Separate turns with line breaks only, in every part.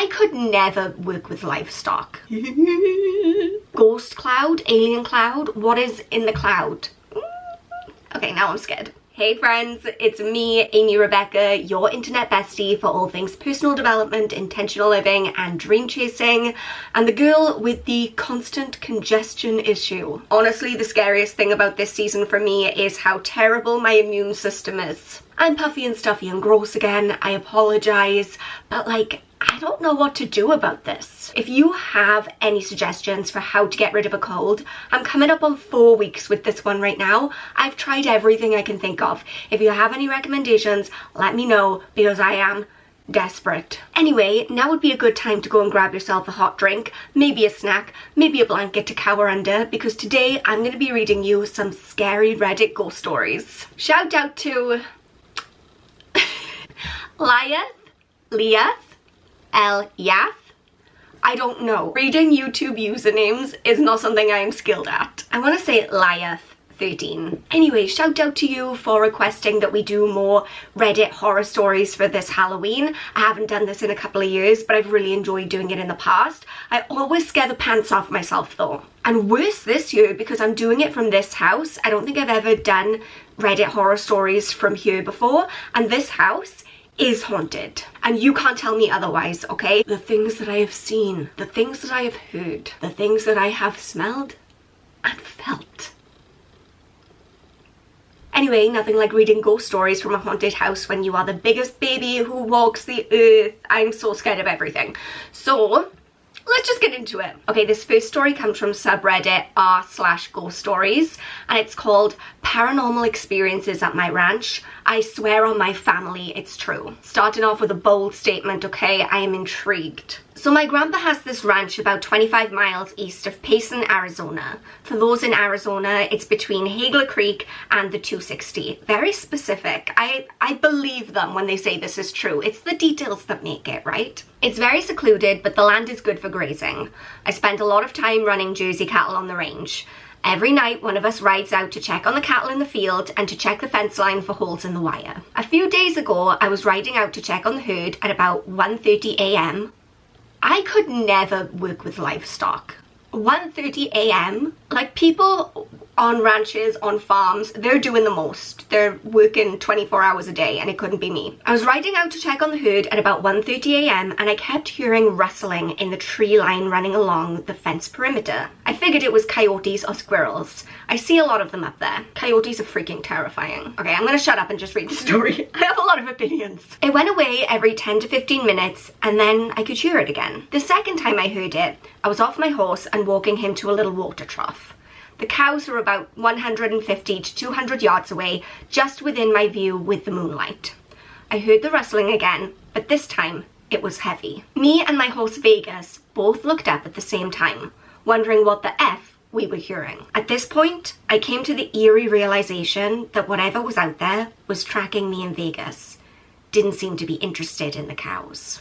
I could never work with livestock. Ghost cloud, alien cloud, what is in the cloud? Okay, now I'm scared. Hey friends, it's me, Amy Rebecca, your internet bestie for all things personal development, intentional living and dream chasing, and the girl with the constant congestion issue. Honestly, the scariest thing about this season for me is how terrible my immune system is. I'm puffy and stuffy and gross again, I apologise, but like, I don't know what to do about this. If you have any suggestions for how to get rid of a cold, I'm coming up on 4 weeks with this one right now. I've tried everything I can think of. If you have any recommendations, let me know because I am desperate. Anyway, now would be a good time to go and grab yourself a hot drink, maybe a snack, maybe a blanket to cower under, because today I'm going to be reading you some scary Reddit ghost stories. Shout out to Liath, Yath. I don't know. Reading YouTube usernames is not something I am skilled at. I want to say Liath13. Anyway, shout out to you for requesting that we do more Reddit horror stories for this Halloween. I haven't done this in a couple of years, but I've really enjoyed doing it in the past. I always scare the pants off myself though. And worse this year because I'm doing it from this house. I don't think I've ever done Reddit horror stories from here before, and this house is haunted, and you can't tell me otherwise, okay? The things that I have seen, the things that I have heard, the things that I have smelled and felt. Anyway, nothing like reading ghost stories from a haunted house when you are the biggest baby who walks the earth. I'm so scared of everything. So let's just get into it. Okay, this first story comes from subreddit r/ghost stories, and it's called Paranormal Experiences at My Ranch. I swear on my family it's true. Starting off with a bold statement, okay? I am intrigued. So my grandpa has this ranch about 25 miles east of Pecan, Arizona. For those in Arizona, it's between Hagler Creek and the 260. Very specific. I believe them when they say this is true. It's the details that make it, right? It's very secluded, but the land is good for grazing. I spent a lot of time running Jersey cattle on the range. Every night, one of us rides out to check on the cattle in the field and to check the fence line for holes in the wire. A few days ago, I was riding out to check on the herd at about 1:30 a.m. I could never work with livestock. 1:30 a.m. Like, people on ranches, on farms, they're doing the most. They're working 24 hours a day, and it couldn't be me. I was riding out to check on the herd at about 1:30 a.m. and I kept hearing rustling in the tree line running along the fence perimeter. I figured it was coyotes or squirrels. I see a lot of them up there. Coyotes are freaking terrifying. Okay, I'm gonna shut up and just read the story. I have a lot of opinions. It went away every 10 to 15 minutes and then I could hear it again. The second time I heard it, I was off my horse and walking him to a little water trough. The cows were about 150 to 200 yards away, just within my view with the moonlight. I heard the rustling again, but this time it was heavy. Me and my horse Vegas both looked up at the same time, wondering what the F we were hearing. At this point, I came to the eerie realization that whatever was out there was tracking me and Vegas. Didn't seem to be interested in the cows.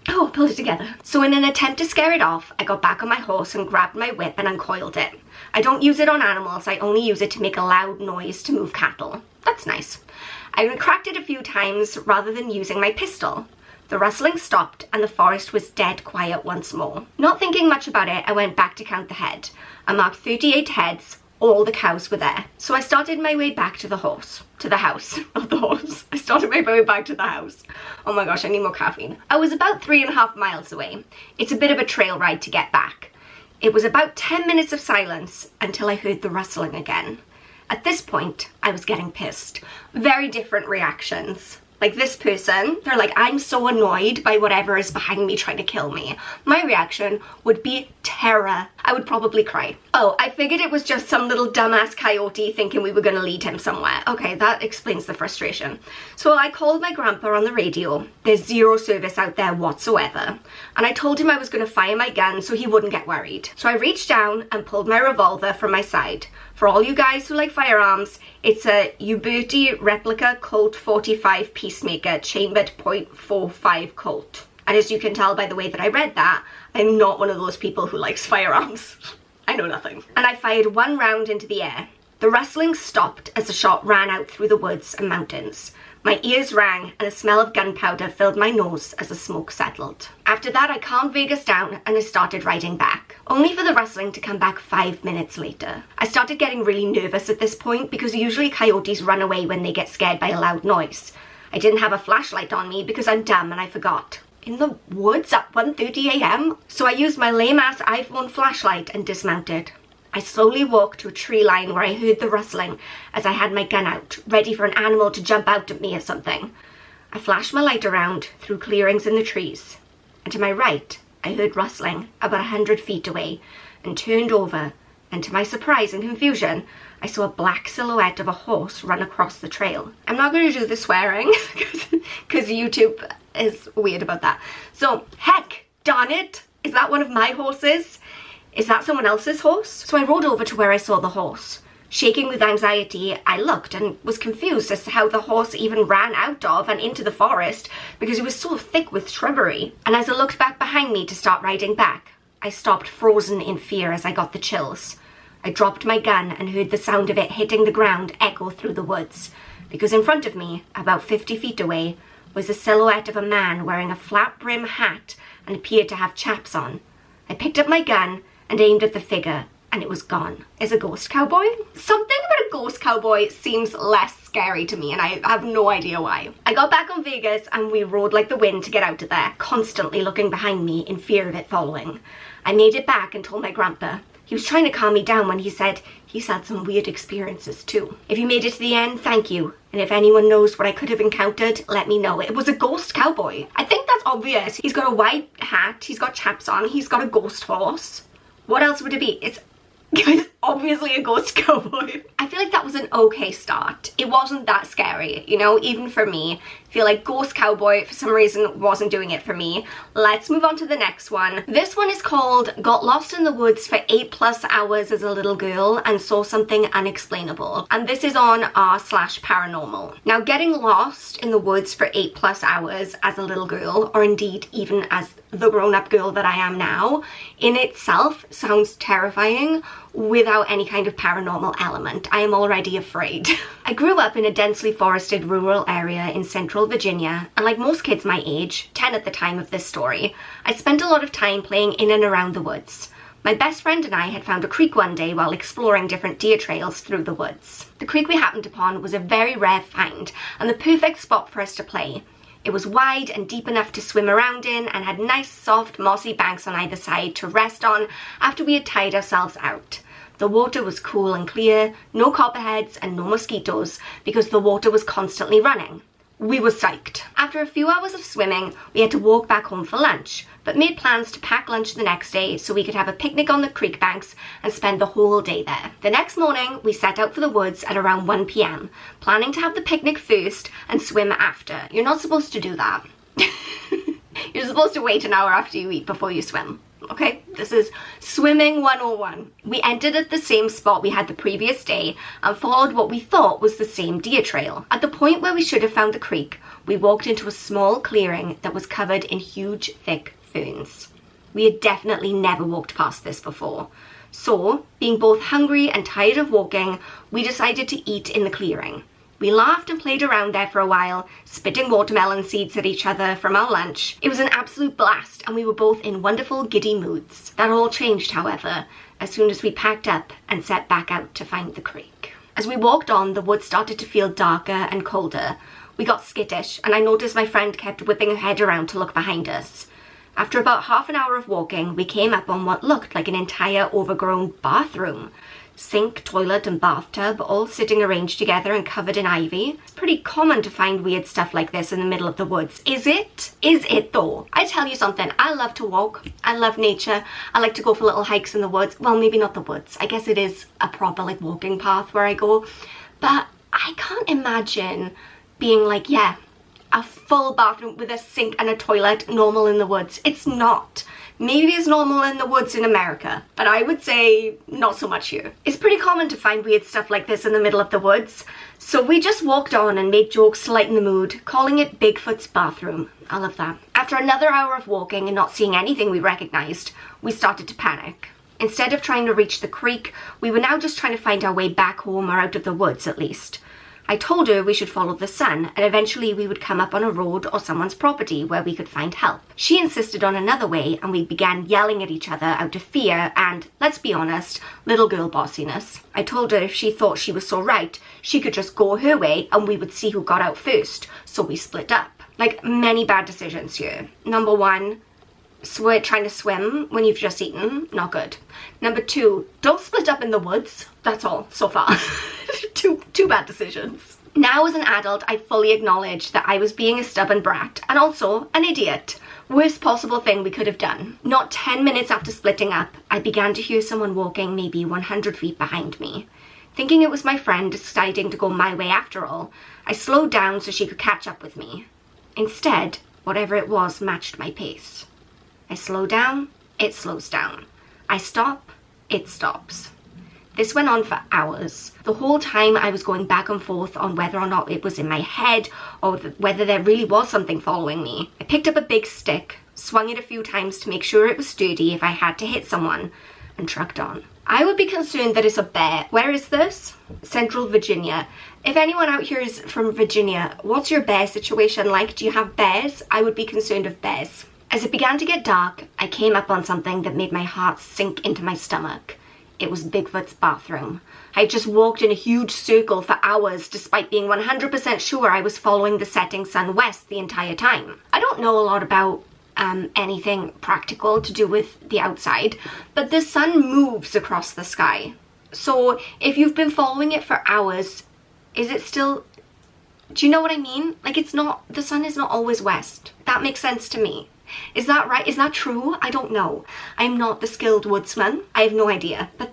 Oh, pull it together. So in an attempt to scare it off, I got back on my horse and grabbed my whip and uncoiled it. I don't use it on animals, I only use it to make a loud noise to move cattle. That's nice. I cracked it a few times rather than using my pistol. The rustling stopped and the forest was dead quiet once more. Not thinking much about it, I went back to count the head. I marked 38 heads. All the cows were there. So I started my way back to the house, not the horse. I started my way back to the house. Oh my gosh, I need more caffeine. I was about 3.5 miles away. It's a bit of a trail ride to get back. It was about 10 minutes of silence until I heard the rustling again. At this point, I was getting pissed. Very different reactions. Like this person, they're like, I'm so annoyed by whatever is behind me trying to kill me. My reaction would be terror. I would probably cry. Oh, I figured it was just some little dumbass coyote thinking we were gonna lead him somewhere. Okay, that explains the frustration. So I called my grandpa on the radio. There's zero service out there whatsoever. And I told him I was gonna fire my gun so he wouldn't get worried. So I reached down and pulled my revolver from my side. For all you guys who like firearms, it's a Uberti replica Colt 45 Peacemaker chambered .45 Colt. And as you can tell by the way that I read that, I'm not one of those people who likes firearms. I know nothing. And I fired one round into the air. The rustling stopped as the shot ran out through the woods and mountains. My ears rang and a smell of gunpowder filled my nose as the smoke settled. After that, I calmed Vegas down and I started riding back, only for the rustling to come back 5 minutes later. I started getting really nervous at this point because usually coyotes run away when they get scared by a loud noise. I didn't have a flashlight on me because I'm dumb and I forgot. In the woods at 1:30 a.m? So I used my lame-ass iPhone flashlight and dismounted. I slowly walked to a tree line where I heard the rustling as I had my gun out, ready for an animal to jump out at me or something. I flashed my light around through clearings in the trees, and to my right, I heard rustling about 100 feet away and turned over, and to my surprise and confusion, I saw a black silhouette of a horse run across the trail. I'm not going to do the swearing because YouTube is weird about that. So, heck, darn it, is that one of my horses? Is that someone else's horse? So I rode over to where I saw the horse. Shaking with anxiety, I looked and was confused as to how the horse even ran out of and into the forest because it was so thick with shrubbery. And as I looked back behind me to start riding back, I stopped frozen in fear as I got the chills. I dropped my gun and heard the sound of it hitting the ground echo through the woods, because in front of me, about 50 feet away, was the silhouette of a man wearing a flat brim hat and appeared to have chaps on. I picked up my gun and aimed at the figure, and it was gone. Is a ghost cowboy? Something about a ghost cowboy seems less scary to me, and I have no idea why. I got back on Vegas and we rode like the wind to get out of there, constantly looking behind me in fear of it following. I made it back and told my grandpa. He was trying to calm me down when he said he's had some weird experiences too. If you made it to the end, thank you. And if anyone knows what I could have encountered, let me know. It was a ghost cowboy. I think that's obvious. He's got a white hat, he's got chaps on, he's got a ghost horse. What else would it be? It's obviously a ghost cowboy. I feel like that was an okay start. It wasn't that scary, you know, even for me. I feel like ghost cowboy, for some reason, wasn't doing it for me. Let's move on to the next one. This one is called Got Lost in the Woods for 8+ hours as a little girl and saw something unexplainable. And this is on r/paranormal. Now, getting lost in the woods for 8+ hours as a little girl, or indeed even as the grown-up girl that I am now, in itself sounds terrifying without any kind of paranormal element. I am already afraid. I grew up in a densely forested rural area in central Virginia, and like most kids my age, 10 at the time of this story, I spent a lot of time playing in and around the woods. My best friend and I had found a creek one day while exploring different deer trails through the woods. The creek we happened upon was a very rare find, and the perfect spot for us to play. It was wide and deep enough to swim around in and had nice soft mossy banks on either side to rest on after we had tired ourselves out. The water was cool and clear, no copperheads and no mosquitoes because the water was constantly running. We were psyched. After a few hours of swimming, we had to walk back home for lunch, but made plans to pack lunch the next day so we could have a picnic on the creek banks and spend the whole day there. The next morning, we set out for the woods at around 1 p.m, planning to have the picnic first and swim after. You're not supposed to do that. You're supposed to wait an hour after you eat before you swim. Okay, this is swimming 101. We entered at the same spot we had the previous day and followed what we thought was the same deer trail. At the point where we should have found the creek, we walked into a small clearing that was covered in huge, thick ferns. We had definitely never walked past this before. So, being both hungry and tired of walking, we decided to eat in the clearing. We laughed and played around there for a while, spitting watermelon seeds at each other from our lunch. It was an absolute blast, and we were both in wonderful giddy moods. That all changed, however, as soon as we packed up and set back out to find the creek. As we walked on, the woods started to feel darker and colder. We got skittish, and I noticed my friend kept whipping her head around to look behind us. After about half an hour of walking, we came up on what looked like an entire overgrown bathroom. Sink, toilet and bathtub all sitting arranged together and covered in ivy. It's pretty common to find weird stuff like this in the middle of the woods. Is it? Is it though? I tell you something, I love to walk. I love nature. I like to go for little hikes in the woods. Well, maybe not the woods. I guess it is a proper like walking path where I go. But I can't imagine being like, yeah, a full bathroom with a sink and a toilet normal in the woods. It's not. Maybe it's normal in the woods in America, but I would say not so much here. It's pretty common to find weird stuff like this in the middle of the woods, so we just walked on and made jokes to lighten the mood, calling it Bigfoot's bathroom. I love that. After another hour of walking and not seeing anything we recognized, we started to panic. Instead of trying to reach the creek, we were now just trying to find our way back home or out of the woods at least. I told her we should follow the sun and eventually we would come up on a road or someone's property where we could find help. She insisted on another way and we began yelling at each other out of fear and, let's be honest, little girl bossiness. I told her if she thought she was so right, she could just go her way and we would see who got out first, so we split up. Like, many bad decisions here. Number 1, trying to swim when you've just eaten, not good. Number 2, don't split up in the woods. That's all so far. two bad decisions. Now as an adult, I fully acknowledge that I was being a stubborn brat and also an idiot. Worst possible thing we could have done. Not 10 minutes after splitting up, I began to hear someone walking maybe 100 feet behind me. Thinking it was my friend deciding to go my way after all, I slowed down so she could catch up with me. Instead, whatever it was matched my pace. I slow down, it slows down. I stop, it stops. This went on for hours. The whole time I was going back and forth on whether or not it was in my head or whether there really was something following me. I picked up a big stick, swung it a few times to make sure it was sturdy if I had to hit someone, and trucked on. I would be concerned that it's a bear. Where is this? Central Virginia. If anyone out here is from Virginia, what's your bear situation like? Do you have bears? I would be concerned of bears. As it began to get dark, I came up on something that made my heart sink into my stomach. It was Bigfoot's bathroom. I had just walked in a huge circle for hours despite being 100% sure I was following the setting sun west the entire time. I don't know a lot about anything practical to do with the outside, but the sun moves across the sky. So if you've been following it for hours, is it still... Do you know what I mean? Like, it's not... The sun is not always west. That makes sense to me. Is that right? Is that true? I don't know. I'm not the skilled woodsman. I have no idea. But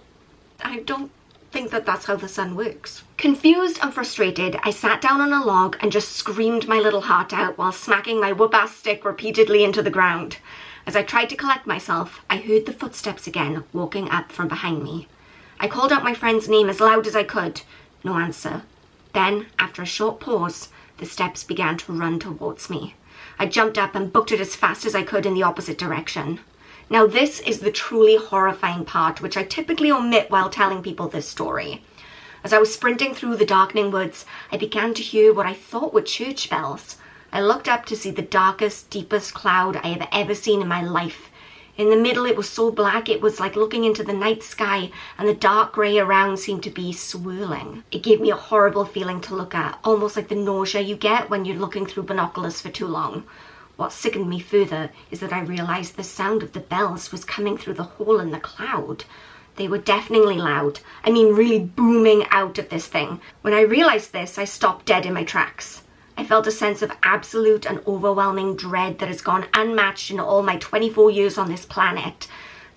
I don't think that that's how the sun works. Confused and frustrated, I sat down on a log and just screamed my little heart out while smacking my whoop-ass stick repeatedly into the ground. As I tried to collect myself, I heard the footsteps again walking up from behind me. I called out my friend's name as loud as I could. No answer. Then, after a short pause, the steps began to run towards me. I jumped up and booked it as fast as I could in the opposite direction. Now this is the truly horrifying part, which I typically omit while telling people this story. As I was sprinting through the darkening woods, I began to hear what I thought were church bells. I looked up to see the darkest, deepest cloud I have ever seen in my life. In the middle it was so black it was like looking into the night sky, and the dark grey around seemed to be swirling. It gave me a horrible feeling to look at, almost like the nausea you get when you're looking through binoculars for too long. What sickened me further is that I realised the sound of the bells was coming through the hole in the cloud. They were deafeningly loud. I mean, really booming out of this thing. When I realised this, I stopped dead in my tracks. I felt a sense of absolute and overwhelming dread that has gone unmatched in all my 24 years on this planet.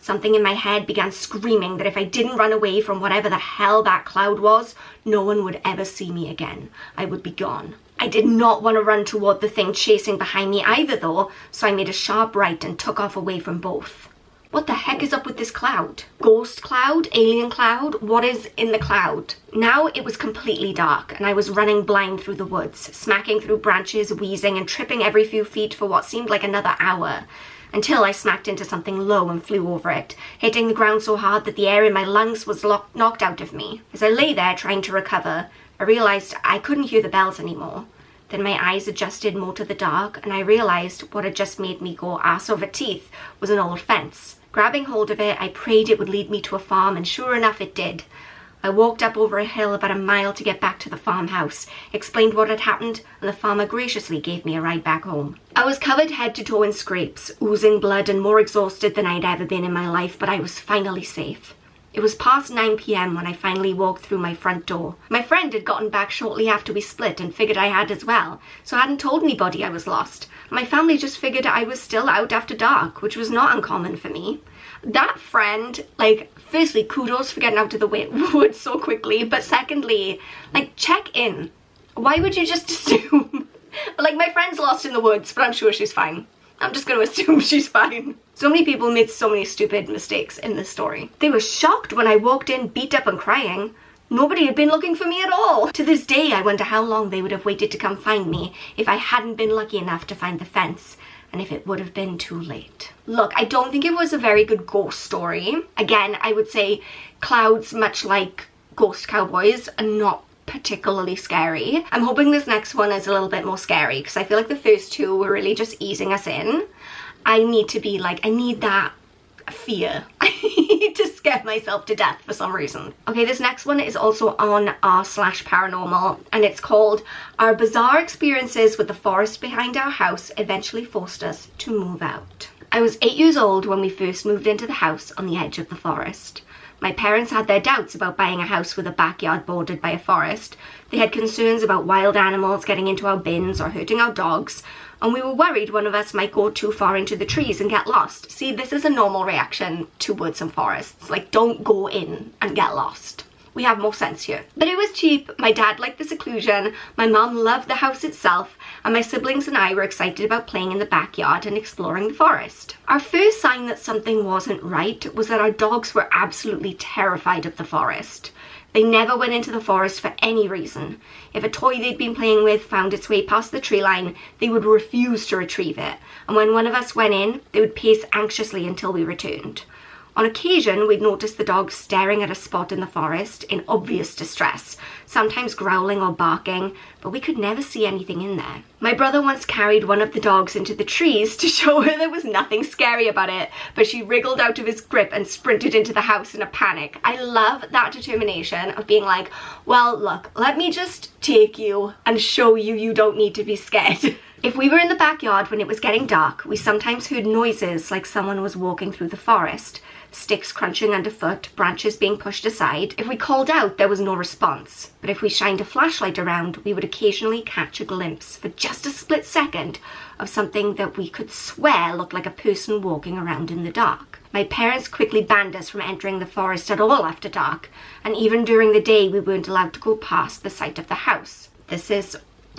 Something in my head began screaming that if I didn't run away from whatever the hell that cloud was, no one would ever see me again. I would be gone. I did not want to run toward the thing chasing behind me either though, so I made a sharp right and took off away from both. What the heck is up with this cloud? Ghost cloud? Alien cloud? What is in the cloud? Now it was completely dark and I was running blind through the woods, smacking through branches, wheezing and tripping every few feet for what seemed like another hour, until I smacked into something low and flew over it, hitting the ground so hard that the air in my lungs was knocked out of me. As I lay there trying to recover, I realised I couldn't hear the bells anymore. Then my eyes adjusted more to the dark and I realised what had just made me go arse over teeth was an old fence. Grabbing hold of it, I prayed it would lead me to a farm, and sure enough it did. I walked up over a hill about a mile to get back to the farmhouse, explained what had happened, and the farmer graciously gave me a ride back home. I was covered head to toe in scrapes, oozing blood and more exhausted than I'd ever been in my life, but I was finally safe. It was past 9 p.m. when I finally walked through my front door. My friend had gotten back shortly after we split and figured I had as well, so I hadn't told anybody I was lost. My family just figured I was still out after dark, which was not uncommon for me. That friend, like, firstly, kudos for getting out of the woods so quickly, but secondly, like, check in. Why would you just assume? Like, my friend's lost in the woods, but I'm sure she's fine. I'm just going to assume she's fine. So many people made so many stupid mistakes in this story. They were shocked when I walked in beat up and crying. Nobody had been looking for me at all. To this day, I wonder how long they would have waited to come find me if I hadn't been lucky enough to find the fence, and if it would have been too late. Look, I don't think it was a very good ghost story. Again, I would say clouds, much like ghost cowboys, are not particularly scary. I'm hoping this next one is a little bit more scary because I feel like the first two were really just easing us in. I need to be like, I need that fear. I need to scare myself to death for some reason. Okay, this next one is also on r/paranormal, and it's called Our Bizarre Experiences with the Forest Behind Our House Eventually Forced Us to Move Out. I was 8 years old when we first moved into the house on the edge of the forest. My parents had their doubts about buying a house with a backyard bordered by a forest. They had concerns about wild animals getting into our bins or hurting our dogs, and we were worried one of us might go too far into the trees and get lost. See, this is a normal reaction to woods and forests. Like, don't go in and get lost. We have more sense here. But it was cheap. My dad liked the seclusion. My mom loved the house itself. And my siblings and I were excited about playing in the backyard and exploring the forest. Our first sign that something wasn't right was that our dogs were absolutely terrified of the forest. They never went into the forest for any reason. If a toy they'd been playing with found its way past the tree line, they would refuse to retrieve it. And when one of us went in, they would pace anxiously until we returned. On occasion, we'd notice the dogs staring at a spot in the forest in obvious distress, sometimes growling or barking, but we could never see anything in there. My brother once carried one of the dogs into the trees to show her there was nothing scary about it, but she wriggled out of his grip and sprinted into the house in a panic. I love that determination of being like, well, look, let me just take you and show you you don't need to be scared. If we were in the backyard when it was getting dark, we sometimes heard noises like someone was walking through the forest. Sticks crunching underfoot, branches being pushed aside. If we called out, there was no response. But if we shined a flashlight around, we would occasionally catch a glimpse for just a split second of something that we could swear looked like a person walking around in the dark. My parents quickly banned us from entering the forest at all after dark, and even during the day we weren't allowed to go past the site of the house. This is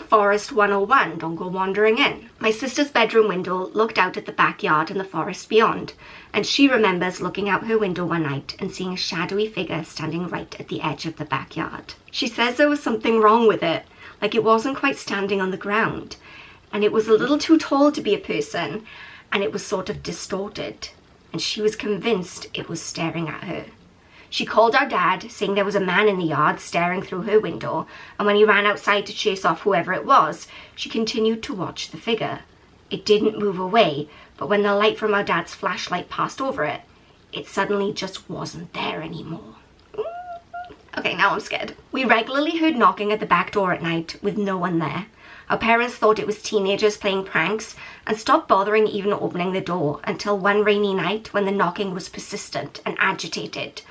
Forest 101, don't go wandering in. My sister's bedroom window looked out at the backyard and the forest beyond, and she remembers looking out her window one night and seeing a shadowy figure standing right at the edge of the backyard. She says there was something wrong with it, like it wasn't quite standing on the ground, and it was a little too tall to be a person, and it was sort of distorted, and she was convinced it was staring at her. She called our dad, saying there was a man in the yard staring through her window, and when he ran outside to chase off whoever it was, she continued to watch the figure. It didn't move away, but when the light from our dad's flashlight passed over it, it suddenly just wasn't there anymore. Okay, now I'm scared. We regularly heard knocking at the back door at night with no one there. Our parents thought it was teenagers playing pranks and stopped bothering even opening the door until one rainy night when the knocking was persistent and agitated.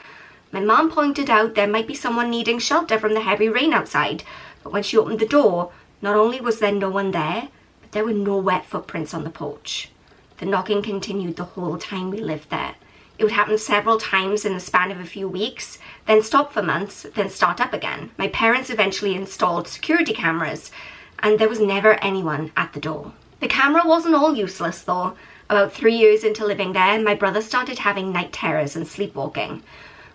My mom pointed out there might be someone needing shelter from the heavy rain outside, but when she opened the door, not only was there no one there, but there were no wet footprints on the porch. The knocking continued the whole time we lived there. It would happen several times in the span of a few weeks, then stop for months, then start up again. My parents eventually installed security cameras, and there was never anyone at the door. The camera wasn't all useless though. About 3 years into living there, my brother started having night terrors and sleepwalking.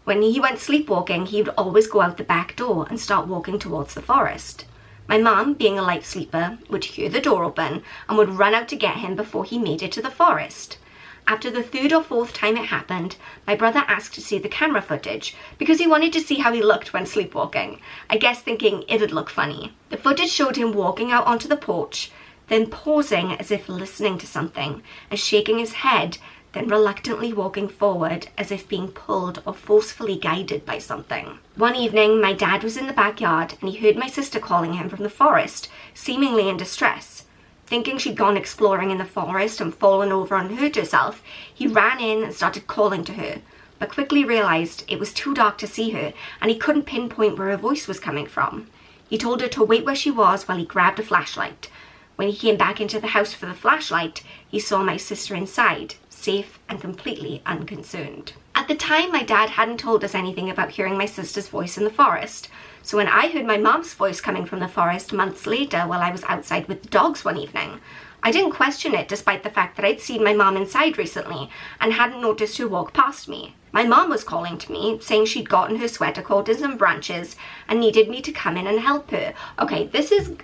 When he went sleepwalking, he would always go out the back door and start walking towards the forest. My mum, being a light sleeper, would hear the door open and would run out to get him before he made it to the forest. After the third or fourth time it happened, my brother asked to see the camera footage because he wanted to see how he looked when sleepwalking, I guess thinking it'd look funny. The footage showed him walking out onto the porch, then pausing as if listening to something, and shaking his head, then reluctantly walking forward as if being pulled or forcefully guided by something. One evening, my dad was in the backyard and he heard my sister calling him from the forest, seemingly in distress. Thinking she'd gone exploring in the forest and fallen over and hurt herself, he ran in and started calling to her, but quickly realised it was too dark to see her and he couldn't pinpoint where her voice was coming from. He told her to wait where she was while he grabbed a flashlight. When he came back into the house for the flashlight, he saw my sister inside, safe and completely unconcerned. At the time, my dad hadn't told us anything about hearing my sister's voice in the forest, so when I heard my mom's voice coming from the forest months later while I was outside with the dogs one evening, I didn't question it despite the fact that I'd seen my mom inside recently and hadn't noticed her walk past me. My mom was calling to me, saying she'd gotten her sweater caught in some branches and needed me to come in and help her. Okay, this is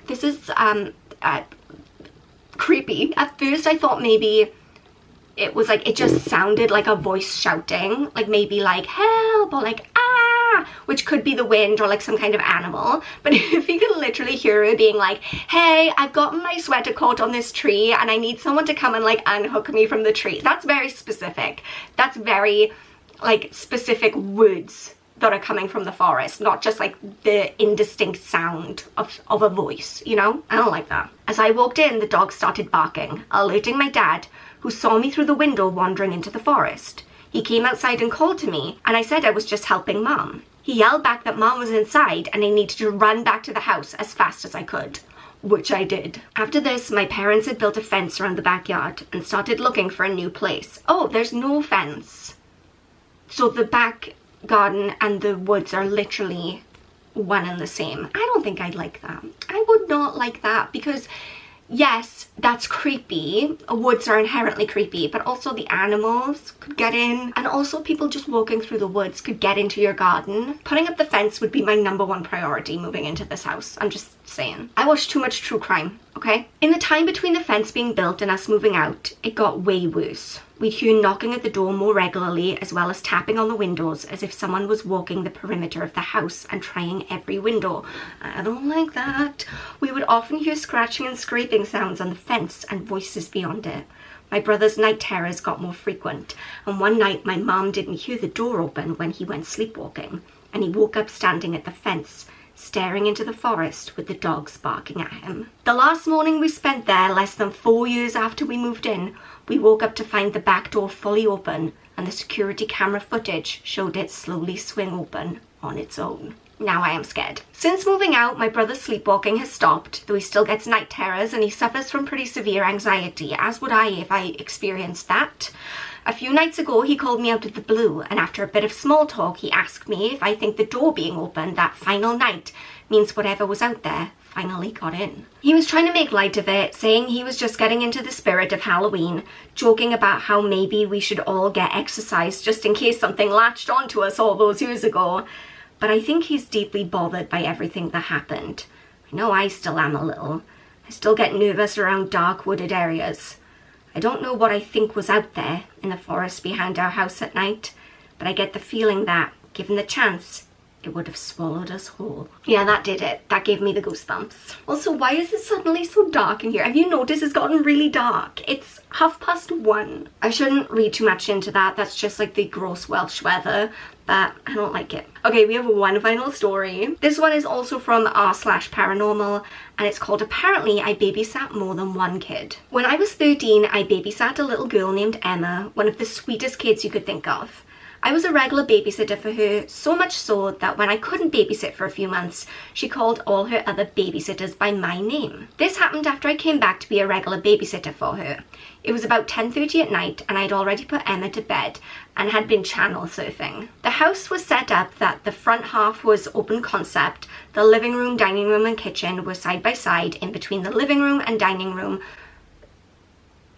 creepy. At first I thought maybe it was like, it just sounded like a voice shouting, like maybe like help or like ah, ah, which could be the wind or like some kind of animal. But if you can literally hear her being like, hey, I've gotten my sweater caught on this tree and I need someone to come and like unhook me from the tree. That's very specific. That's very like specific words that are coming from the forest, not just like the indistinct sound of a voice, you know? I don't like that. As I walked in, the dog started barking, alerting my dad, who saw me through the window wandering into the forest. He came outside and called to me, and I said I was just helping Mum. He yelled back that Mum was inside and I needed to run back to the house as fast as I could, which I did. After this, my parents had built a fence around the backyard and started looking for a new place. Oh, there's no fence. So the back garden and the woods are literally one and the same. I don't think I'd like that. I would not like that, because yes, that's creepy. Woods are inherently creepy, but also the animals could get in, and also people just walking through the woods could get into your garden. Putting up the fence would be my #1 priority moving into this house. I'm just saying. I watch too much true crime, okay? In the time between the fence being built and us moving out, it got way worse. We'd hear knocking at the door more regularly, as well as tapping on the windows as if someone was walking the perimeter of the house and trying every window. I don't like that. We would often hear scratching and scraping sounds on the fence and voices beyond it. My brother's night terrors got more frequent, and one night my mum didn't hear the door open when he went sleepwalking, and he woke up standing at the fence, staring into the forest with the dogs barking at him. The last morning we spent there, less than 4 years after we moved in, we woke up to find the back door fully open, and the security camera footage showed it slowly swing open on its own. Now I am scared. Since moving out, my brother's sleepwalking has stopped, though he still gets night terrors and he suffers from pretty severe anxiety, as would I if I experienced that. A few nights ago, he called me out of the blue, and after a bit of small talk, he asked me if I think the door being opened that final night means whatever was out there finally got in. He was trying to make light of it, saying he was just getting into the spirit of Halloween, joking about how maybe we should all get exercised just in case something latched onto us all those years ago. But I think he's deeply bothered by everything that happened. I know I still am a little. I still get nervous around dark wooded areas. I don't know what I think was out there in the forest behind our house at night, but I get the feeling that, given the chance, it would have swallowed us whole. Yeah, that did it. That gave me the goosebumps. Also, why is it suddenly so dark in here? Have you noticed it's gotten really dark? It's 1:30. I shouldn't read too much into that. That's just like the gross Welsh weather, but I don't like it. Okay, we have one final story. This one is also from r/paranormal, and it's called Apparently I Babysat More Than One Kid. When I was 13, I babysat a little girl named Emma, one of the sweetest kids you could think of. I was a regular babysitter for her, so much so that when I couldn't babysit for a few months, she called all her other babysitters by my name. This happened after I came back to be a regular babysitter for her. It was about 10:30 at night, and I'd already put Emma to bed and had been channel surfing. The house was set up that the front half was open concept. The living room, dining room and kitchen were side by side. In between the living room and dining room,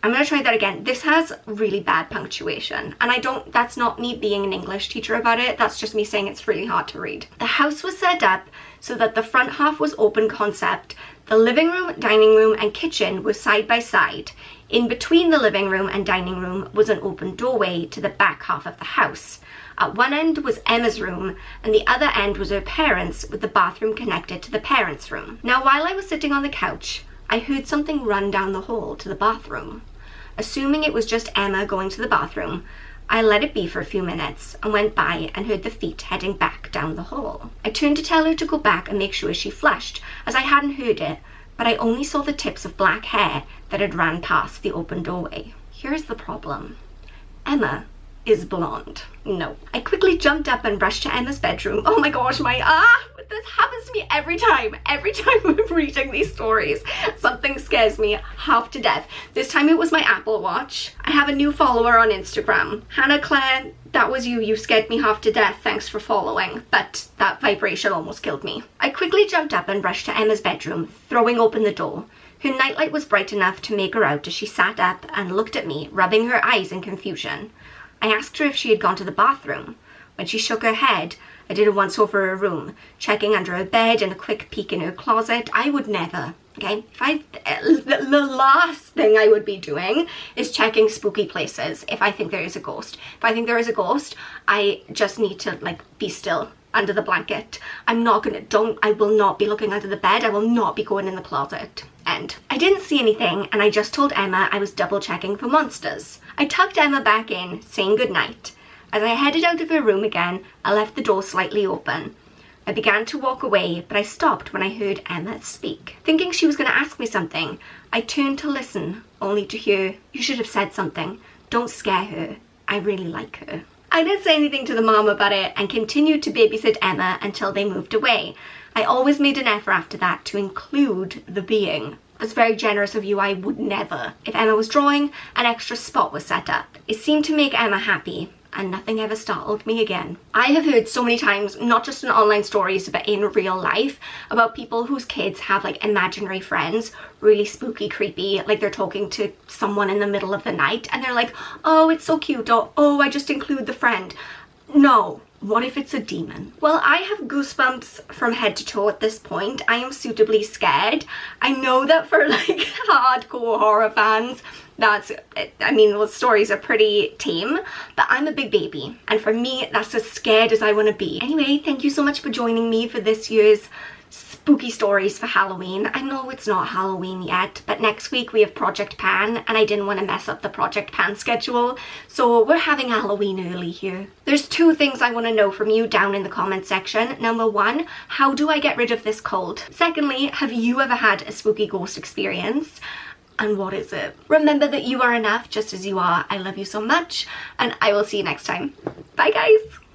I'm going to try that again. This has really bad punctuation, and that's not me being an English teacher about it, that's just me saying it's really hard to read. The house was set up so that the front half was open concept. The living room, dining room and kitchen were side by side. In between the living room and dining room was an open doorway to the back half of the house. At one end was Emma's room, and the other end was her parents', with the bathroom connected to the parents' room. Now, while I was sitting on the couch, I heard something run down the hall to the bathroom. Assuming it was just Emma going to the bathroom, I let it be for a few minutes and went by and heard the feet heading back down the hall. I turned to tell her to go back and make sure she flushed, as I hadn't heard it, but I only saw the tips of black hair that had ran past the open doorway. Here's the problem. Emma is blonde. No. I quickly jumped up and rushed to Emma's bedroom. Oh my gosh, this happens to me every time. Every time I'm reading these stories, something scares me half to death. This time it was my Apple Watch. I have a new follower on Instagram. Hannah Claire, that was you. You scared me half to death. Thanks for following. But that vibration almost killed me. I quickly jumped up and rushed to Emma's bedroom, throwing open the door. Her nightlight was bright enough to make her out as she sat up and looked at me, rubbing her eyes in confusion. I asked her if she had gone to the bathroom. When she shook her head, I did a once over her room, checking under her bed and a quick peek in her closet. I would never, okay? The last thing I would be doing is checking spooky places if I think there is a ghost. If I think there is a ghost, I just need to, be still. under the blanket. I will not be looking under the bed. I will not be going in the closet. End. I didn't see anything, and I just told Emma I was double checking for monsters. I tucked Emma back in, saying goodnight. As I headed out of her room again, I left the door slightly open. I began to walk away, but I stopped when I heard Emma speak. Thinking she was going to ask me something, I turned to listen, only to hear, "You should have said something. Don't scare her. I really like her." I didn't say anything to the mom about it and continued to babysit Emma until they moved away. I always made an effort after that to include the being. That's very generous of you. I would never. If Emma was drawing, an extra spot was set up. It seemed to make Emma happy, and nothing ever startled me again. I have heard so many times, not just in online stories, but in real life, about people whose kids have like imaginary friends, really spooky, creepy, like they're talking to someone in the middle of the night, and they're like, "Oh, it's so cute," or "Oh, I just include the friend." No. What if it's a demon? Well, I have goosebumps from head to toe at this point. I am suitably scared. I know that for like hardcore horror fans, those stories are pretty tame, but I'm a big baby, and for me, that's as scared as I want to be. Anyway, thank you so much for joining me for this year's spooky stories for Halloween. I know it's not Halloween yet, but next week we have Project Pan, and I didn't want to mess up the Project Pan schedule, so we're having Halloween early here. There's 2 things I want to know from you down in the comment section. Number 1, how do I get rid of this cold? Secondly, have you ever had a spooky ghost experience? And what is it? Remember that you are enough just as you are. I love you so much, and I will see you next time. Bye guys!